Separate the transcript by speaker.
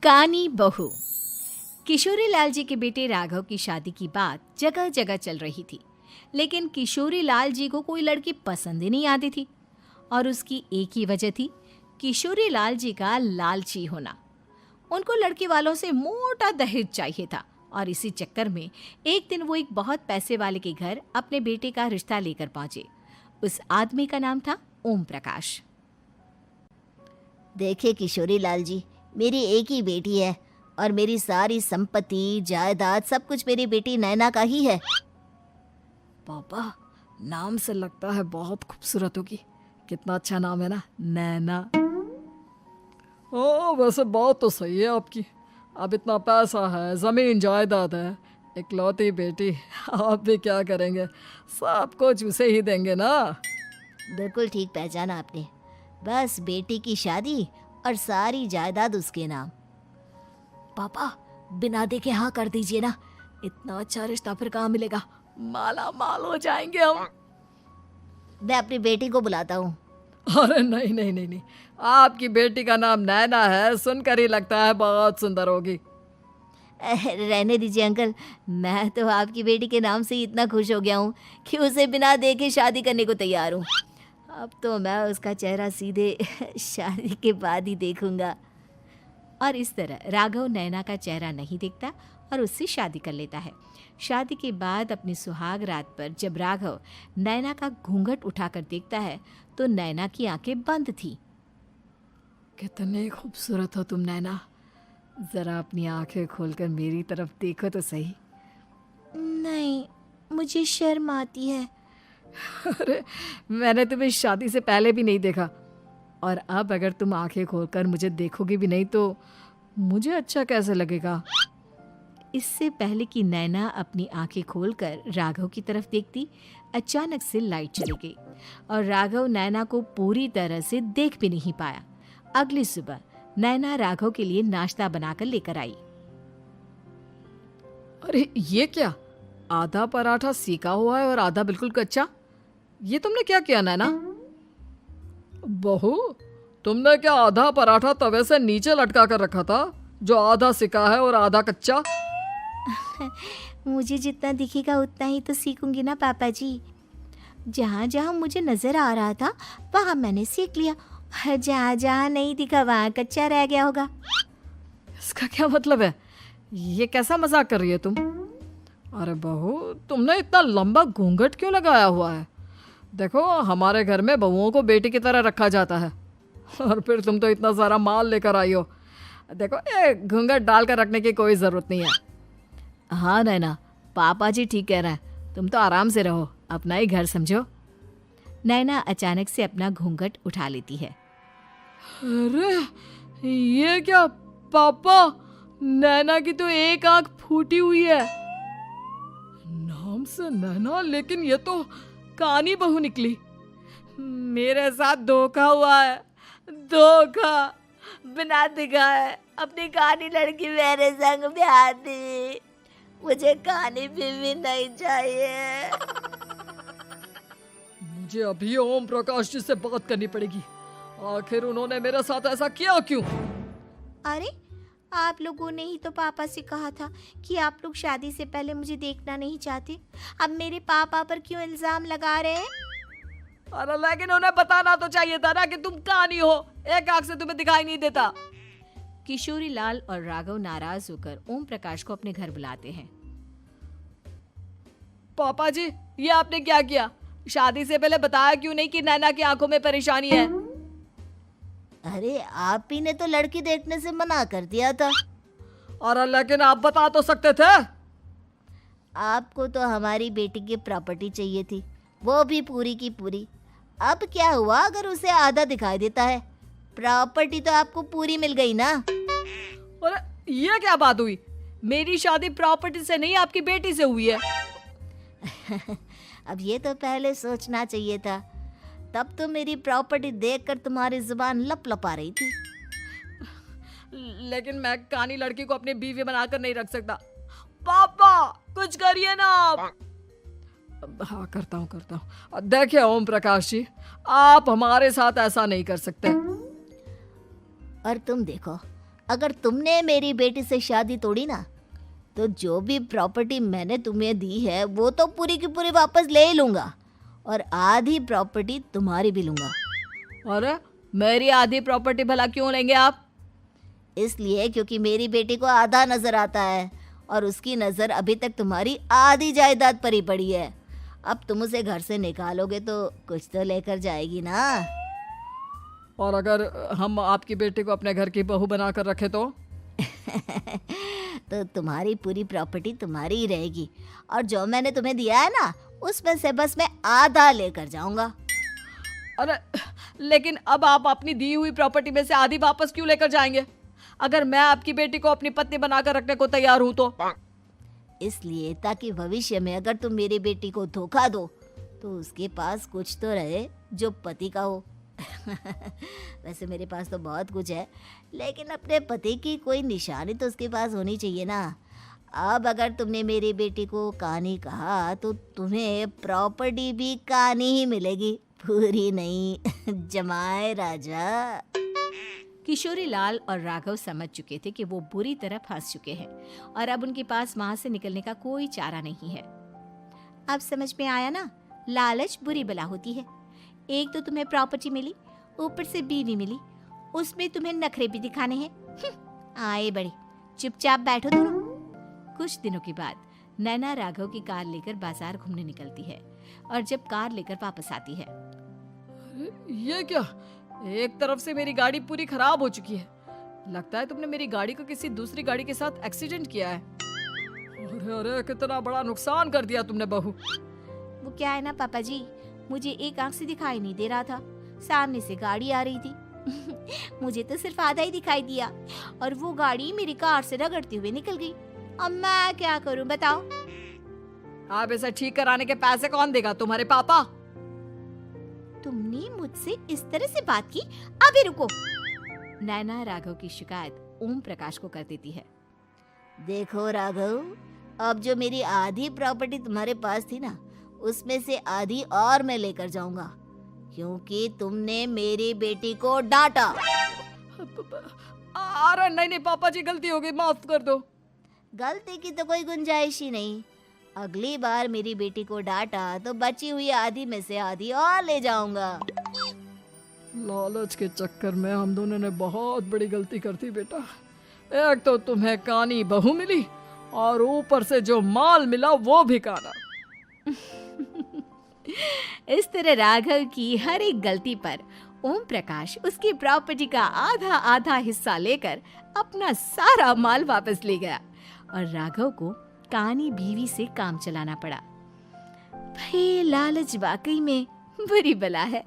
Speaker 1: कानी बहू। किशोरी लाल जी के बेटे राघव की शादी की बात जगह जगह चल रही थी, लेकिन किशोरी लाल जी को कोई लड़की पसंद ही नहीं आती थी। और उसकी एक ही वजह थी, किशोरी लाल जी का लालची होना। उनको लड़की वालों से मोटा दहेज चाहिए था और इसी चक्कर में एक दिन वो एक बहुत पैसे वाले के घर अपने बेटे का रिश्ता लेकर पहुंचे। उस आदमी का नाम था ओम प्रकाश।
Speaker 2: देखिए किशोरी लाल जी, मेरी एक ही बेटी है और मेरी सारी संपत्ति जायदाद सब कुछ मेरी बेटी नैना का ही है।
Speaker 3: पापा, नाम से लगता है बहुत खूबसूरत होगी। कितना अच्छा नाम है ना, नैना। ओ, वैसे बात तो सही है आपकी। अब इतना पैसा है, जमीन जायदाद है, इकलौती बेटी, आप भी क्या करेंगे? सब कुछ उसे ही देंगे ना।
Speaker 2: बिल्कुल ठीक पहचाना आपने। बस बेटी की शादी और सारी जायदाद उसके नाम।
Speaker 3: पापा, बिना देखे हाँ कर दीजिए ना। इतना अच्छा रिश्ता फिर कहाँ मिलेगा? माला माल हो जाएंगे हम।
Speaker 2: मैं अपनी बेटी को बुलाता हूँ।
Speaker 3: अरे नहीं नहीं नहीं नहीं, आपकी बेटी का नाम नैना है, सुनकर ही लगता है बहुत सुंदर होगी।
Speaker 2: रहने दीजिए अंकल, मैं तो आपकी बेटी के नाम से ही इतना खुश हो गया हूँ कि उसे बिना देखे शादी करने को तैयार हूँ। अब तो मैं उसका चेहरा सीधे शादी के बाद ही देखूंगा।
Speaker 1: और इस तरह राघव नैना का चेहरा नहीं देखता और उससे शादी कर लेता है। शादी के बाद अपनी सुहाग रात पर जब राघव नैना का घूंघट उठाकर देखता है तो नैना की आंखें बंद थी।
Speaker 3: कितनी खूबसूरत हो तुम नैना, जरा अपनी आंखें खोलकर मेरी तरफ देखो तो सही।
Speaker 2: नहीं, मुझे शर्म आती है।
Speaker 3: अरे, मैंने तुम्हें शादी से पहले भी नहीं देखा, और अब अगर तुम आंखें खोलकर मुझे देखोगी भी नहीं तो मुझे अच्छा कैसे लगेगा?
Speaker 1: इससे पहले कि नैना अपनी आंखें खोलकर राघव की तरफ देखती, अचानक से लाइट चली गई और राघव नैना को पूरी तरह से देख भी नहीं पाया। अगली सुबह नैना राघव के लिए नाश्ता बनाकर लेकर आई।
Speaker 3: अरे ये क्या, आधा पराठा सीका हुआ है और आधा बिल्कुल कच्चा। ये तुमने क्या किया नैना? बहू, तुमने क्या आधा पराठा तवे से नीचे लटका कर रखा था, जो आधा सिका है और आधा कच्चा?
Speaker 2: मुझे जितना दिखेगा उतना ही तो सीखूंगी ना पापा जी। जहाँ जहाँ मुझे नजर आ रहा था वहाँ मैंने सीख लिया, जहाँ जहाँ नहीं दिखा वहाँ कच्चा रह गया होगा।
Speaker 3: इसका क्या मतलब है? ये कैसा मजाक कर रही है तुम? अरे बहू, तुमने इतना लंबा घूंघट क्यों लगाया हुआ है? देखो, हमारे घर में बहुओं को बेटी की तरह रखा जाता है, और फिर तुम तो इतना सारा माल लेकर आई हो। देखो, ये घूंघट डालकर रखने की कोई ज़रूरत नहीं है। हाँ नैना, पापा जी ठीक कह रहे हैं, तुम तो आराम से रहो, अपना ही घर समझो।
Speaker 1: नैना अचानक से अपना घूंघट उठा लेती है।
Speaker 3: अरे ये क्या पापा, नैना की तो एक आंख फूटी हुई है। नाम से नैना, लेकिन ये तो कानी बहू निकली। मेरे साथ धोखा हुआ है, धोखा।
Speaker 2: बिना दिखाए अपनी कानी लड़की मेरे संग ब्याह दी। मुझे कानी बीवी नहीं चाहिए।
Speaker 3: मुझे अभी ओम प्रकाश जी से बात करनी पड़ेगी। आखिर उन्होंने मेरे साथ ऐसा किया क्यों?
Speaker 2: अरे, आप लोगों ने ही तो पापा से कहा था कि आप लोग शादी से पहले मुझे देखना नहीं चाहते। अब मेरे पापा पर क्यों इल्जाम लगा रहे हैं?
Speaker 3: अरे लेकिन उन्हें बताना तो चाहिए था ना कि तुम कानी हो, एक आंख से तुम्हें दिखाई नहीं देता।
Speaker 1: किशोरी लाल और राघव नाराज होकर ओम प्रकाश को अपने घर बुलाते हैं।
Speaker 3: पापा जी, ये आपने क्या किया? शादी से पहले बताया क्यों नहीं कि नैना की आंखों में परेशानी है?
Speaker 2: अरे, आप ही ने तो लड़की देखने से मना कर दिया था।
Speaker 3: अरे लेकिन आप बता तो सकते थे।
Speaker 2: आपको तो हमारी बेटी की प्रॉपर्टी चाहिए थी, वो भी पूरी की पूरी। अब क्या हुआ अगर उसे आधा दिखाई देता है? प्रॉपर्टी तो आपको पूरी मिल गई ना।
Speaker 3: अरे ये क्या बात हुई? मेरी शादी प्रॉपर्टी से नहीं, आपकी बेटी से हुई है।
Speaker 2: अब ये तो पहले सोचना चाहिए था, तब तो मेरी प्रॉपर्टी देखकर तुम्हारी जुबान लप लपा रही थी।
Speaker 3: लेकिन मैं कानी लड़की को अपनी बीवी बनाकर नहीं रख सकता। पापा, कुछ करिए ना आप। हाँ, करता हूँ। देखिए ओम प्रकाश जी, आप हमारे साथ ऐसा नहीं कर सकते।
Speaker 2: और तुम देखो, अगर तुमने मेरी बेटी से शादी तोड़ी ना, तो जो भी प्रॉपर्टी मैंने तुम्हें दी है वो तो पूरी की पूरी वापस ले ही लूँगा, और आधी प्रॉपर्टी तुम्हारी भी लूँगा।
Speaker 3: अरे मेरी आधी प्रॉपर्टी भला क्यों लेंगे आप?
Speaker 2: इसलिए क्योंकि मेरी बेटी को आधा नज़र आता है और उसकी नज़र अभी तक तुम्हारी आधी जायदाद पर ही पड़ी है। अब तुम उसे घर से निकालोगे तो कुछ तो लेकर जाएगी ना।
Speaker 3: और अगर हम आपकी बेटी को अपने घर की बहू बना कर रखे तो?
Speaker 2: तो तुम्हारी पूरी प्रॉपर्टी तुम्हारी ही रहेगी, और जो मैंने तुम्हें दिया है ना, उसमें से बस मैं आधा लेकर जाऊंगा।
Speaker 3: अरे लेकिन अब आप अपनी दी हुई प्रॉपर्टी में से आधी वापस क्यों लेकर जाएंगे? अगर मैं आपकी बेटी को अपनी पत्नी बनाकर रखने को तैयार हूं तो?
Speaker 2: इसलिए ताकि भविष्य में अगर तुम मेरी बेटी को धोखा दो तो उसके पास कुछ तो रहे जो पति का हो। वैसे मेरे पास तो बहुत कुछ है, लेकिन अपने पति की कोई निशानी तो उसके पास होनी चाहिए ना। अब अगर तुमने मेरी बेटी को कानी कहा तो तुम्हें प्रॉपर्टी भी कानी ही मिलेगी, पूरी नहीं। जमाए राजा।
Speaker 1: किशोरी लाल और राघव समझ चुके थे कि वो बुरी तरह फंस चुके हैं और अब उनके पास वहां से निकलने का कोई चारा नहीं है। अब समझ में आया ना, लालच बुरी बला होती है। एक तो तुम्हें प्रॉपर्टी मिली, ऊपर से बीवी मिली, उसमें तुम्हें नखरे भी दिखाने हैं। आए बड़े, चुपचाप बैठो दोनों। कुछ दिनों के बाद नैना राघव की कार लेकर बाजार घूमने निकलती है और जब कार लेकर वापस आती है,
Speaker 3: ये क्या? एक तरफ से मेरी गाड़ी पूरी खराब हो चुकी है। लगता है तुमने मेरी गाड़ी को किसी दूसरी गाड़ी के साथ एक्सीडेंट किया है। अरे अरे कितना बड़ा नुकसान कर दिया तुमने बहू।
Speaker 1: वो क्या है ना पापा जी, मुझे एक आंख से दिखाई नहीं दे रहा था, सामने से गाड़ी आ रही थी। मुझे तो सिर्फ आधा ही दिखाई दिया और वो गाड़ी मेरी कार से रगड़ते हुए निकल गई। अब मैं क्या करूं बताओ?
Speaker 3: आप इसे ठीक कराने के पैसे कौन देगा? तुम्हारे पापा?
Speaker 1: तुमने मुझसे इस तरह से बात की? अभी रुको। नैना राघव की शिकायत ओम प्रकाश को कर देती है।
Speaker 2: देखो राघव, अब जो मेरी आधी प्रॉपर्टी तुम्हारे पास थी ना, उसमें से आधी और मैं लेकर जाऊंगा, क्योंकि तुमने मेरी बेटी को डांटा।
Speaker 3: अरे नहीं नहीं पापा जी, गलती हो गई, माफ कर दो।
Speaker 2: गलती की तो कोई गुंजाइश ही नहीं। अगली बार मेरी बेटी को डांटा तो बची हुई आधी में से आधी और ले जाऊंगा।
Speaker 3: लालच के चक्कर में हम दोनों ने बहुत बड़ी गलती कर दी बेटा। एक तो तुम्हें कानी बहू मिली और ऊपर से जो माल मिला वो भी काना।
Speaker 1: इस तरह राघव की हर एक गलती पर ओम प्रकाश उसकी प्रॉपर्टी का आधा आधा हिस्सा लेकर अपना सारा माल वापस ले गया और राघव को कानी बीवी से काम चलाना पड़ा। भाई लालच वाकई में बुरी बला है।